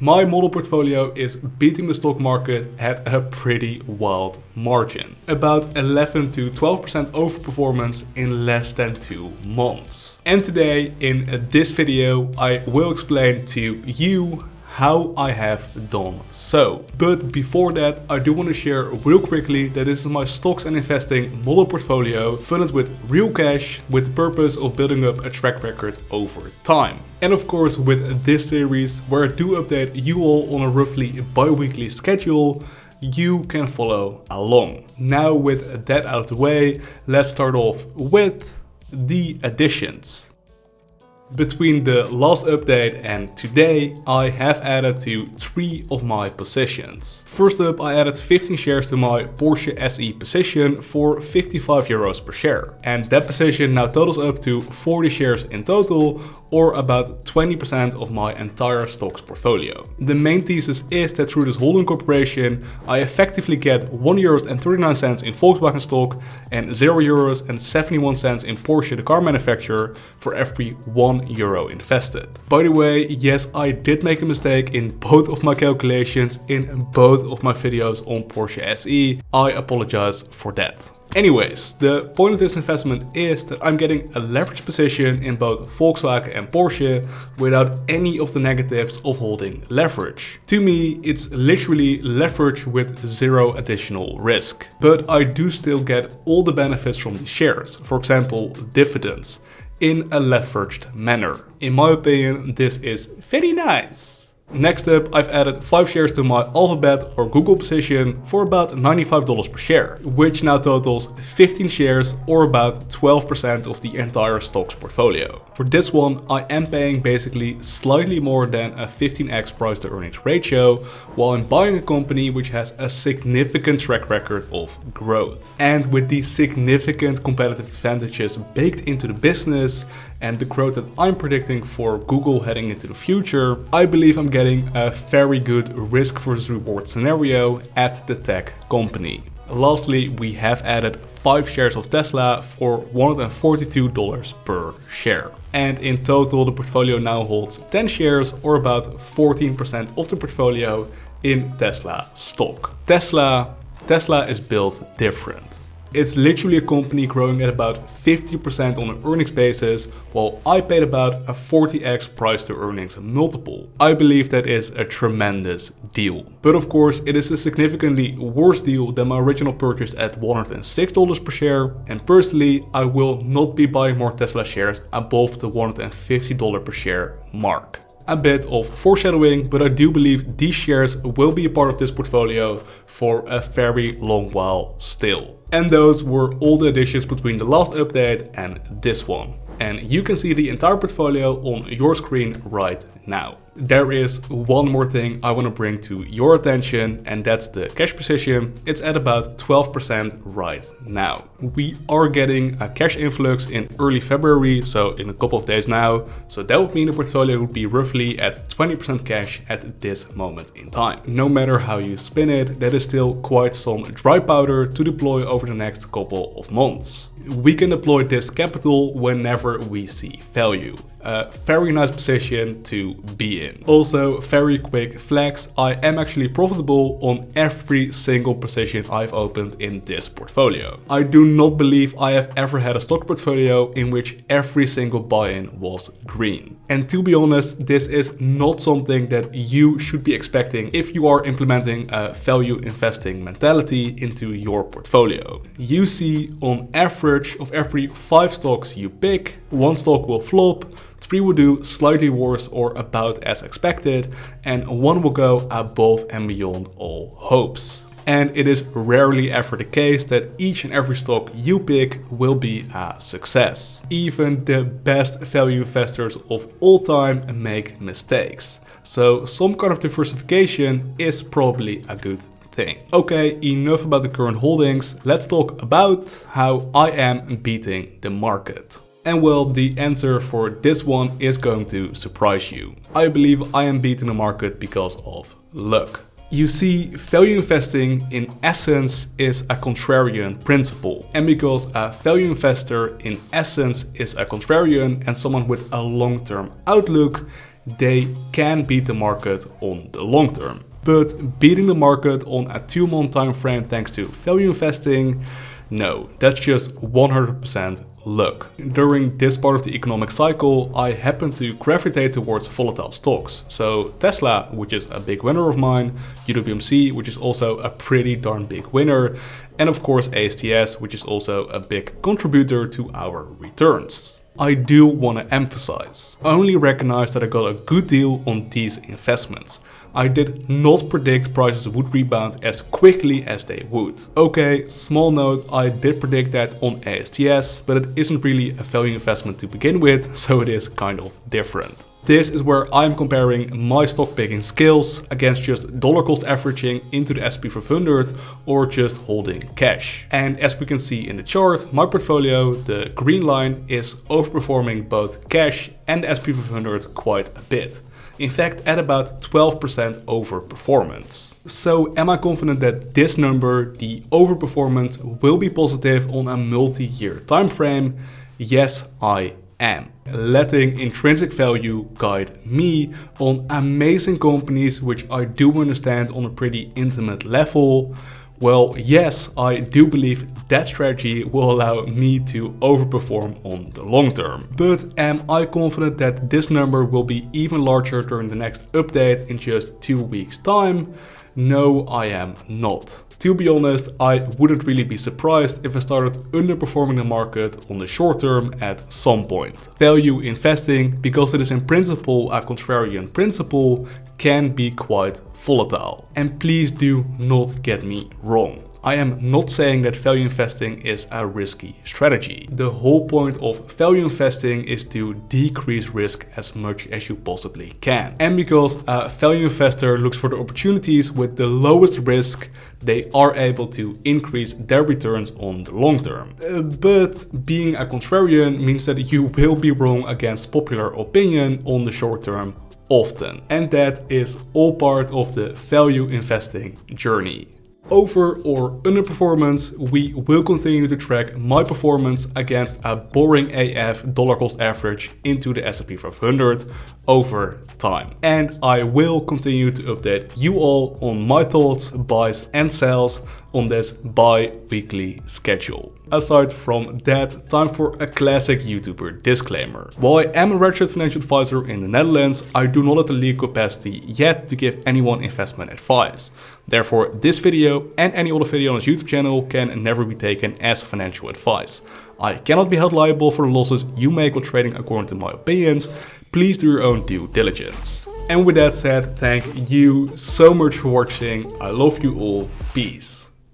My model portfolio is beating the stock market at a pretty wild margin. About 11 to 12% overperformance in less than 2 months. And today in this video I will explain to you how I have done so. But before that, I do want to share real quickly that this is my stocks and investing model portfolio funded with real cash with the purpose of building up a track record over time. And of course with this series where I do update you all on a roughly bi-weekly schedule, you can follow along. Now with that out of the way, let's start off with the additions. Between the last update and today, I have added to 3 of my positions. First up, I added 15 shares to my Porsche SE position for €55 per share. And that position now totals up to 40 shares in total, or about 20% of my entire stocks portfolio. The main thesis is that through this holding corporation, I effectively get €1.39 in Volkswagen stock and €0.71 in Porsche, the car manufacturer, for every €1 invested. By the way, yes, I did make a mistake in both of my calculations in both of my videos on Porsche SE. I apologize for that. Anyways, the point of this investment is that I'm getting a leverage position in both Volkswagen and Porsche without any of the negatives of holding leverage. To me, it's literally leverage with zero additional risk. But I do still get all the benefits from these shares, for example, dividends, in a leveraged manner. In my opinion, this is very nice. Next up, I've added 5 shares to my Alphabet or Google position for about $95 per share, which now totals 15 shares or about 12% of the entire stocks portfolio. For this one, I am paying basically slightly more than a 15x price to earnings ratio, while I'm buying a company which has a significant track record of growth. And with these significant competitive advantages baked into the business and the growth that I'm predicting for Google heading into the future, I believe I'm getting a very good risk versus reward scenario at the tech company. Lastly, we have added 5 shares of Tesla for $142 per share. And in total, the portfolio now holds 10 shares or about 14% of the portfolio in Tesla stock. Tesla is built different. It's literally a company growing at about 50% on an earnings basis, while I paid about a 40x price to earnings multiple. I believe that is a tremendous deal. But of course, it is a significantly worse deal than my original purchase at $106 per share. And personally, I will not be buying more Tesla shares above the $150 per share mark. A bit of foreshadowing, but I do believe these shares will be a part of this portfolio for a very long while still. And those were all the additions between the last update and this one. And you can see the entire portfolio on your screen right now. There is one more thing I want to bring to your attention, and that's the cash position. It's at about 12% right now. We are getting a cash influx in early February, so in a couple of days now. So that would mean the portfolio would be roughly at 20% cash at this moment in time. No matter how you spin it, that is still quite some dry powder to deploy over the next couple of months. We can deploy this capital whenever we see value. A very nice position to be in. Also, very quick flex, I am actually profitable on every single position I've opened in this portfolio. I do not believe I have ever had a stock portfolio in which every single buy-in was green. And to be honest, this is not something that you should be expecting if you are implementing a value investing mentality into your portfolio. You see, on average, of every 5 stocks you pick, 1 stock will flop, 3 will do slightly worse or about as expected, and 1 will go above and beyond all hopes. And it is rarely ever the case that each and every stock you pick will be a success. Even the best value investors of all time make mistakes. So some kind of diversification is probably a good thing. Okay, enough about the current holdings. Let's talk about how I am beating the market. And well, the answer for this one is going to surprise you. I believe I am beating the market because of luck. You see, value investing in essence is a contrarian principle. And because a value investor in essence is a contrarian and someone with a long-term outlook, they can beat the market on the long term. But beating the market on a 2-month time frame thanks to value investing, no, that's just 100% luck. During this part of the economic cycle, I happen to gravitate towards volatile stocks. So Tesla, which is a big winner of mine, UWMC, which is also a pretty darn big winner, and of course ASTS, which is also a big contributor to our returns. I do want to emphasize, I only recognize that I got a good deal on these investments. I did not predict prices would rebound as quickly as they would. Okay, small note, I did predict that on ASTS, but it isn't really a value investment to begin with, so it is kind of different. This is where I'm comparing my stock picking skills against just dollar cost averaging into the S&P 500 or just holding cash. And as we can see in the chart, my portfolio, the green line, is overperforming both cash and the S&P 500 quite a bit. In fact, at about 12% overperformance. So am I confident that this number, the overperformance, will be positive on a multi-year time frame? Yes, I am. Letting intrinsic value guide me on amazing companies which I do understand on a pretty intimate level. Well, yes, I do believe that strategy will allow me to overperform on the long term. But am I confident that this number will be even larger during the next update in just 2 weeks' time? No, I am not. To be honest, I wouldn't really be surprised if I started underperforming the market on the short term at some point. Value investing, because it is in principle a contrarian principle, can be quite volatile. And please do not get me wrong. I am not saying that value investing is a risky strategy. The whole point of value investing is to decrease risk as much as you possibly can. And because a value investor looks for the opportunities with the lowest risk, they are able to increase their returns on the long term. But being a contrarian means that you will be wrong against popular opinion on the short term often. And that is all part of the value investing journey. Over or underperformance, we will continue to track my performance against a boring AF dollar cost average into the S&P 500 over time. And I will continue to update you all on my thoughts, buys and sells on this bi-weekly schedule. Aside from that, time for a classic YouTuber disclaimer. While I am a registered financial advisor in the Netherlands, I do not have the legal capacity yet to give anyone investment advice. Therefore, this video and any other video on this YouTube channel can never be taken as financial advice. I cannot be held liable for the losses you make while trading according to my opinions. Please do your own due diligence. And with that said, thank you so much for watching. I love you all. Peace.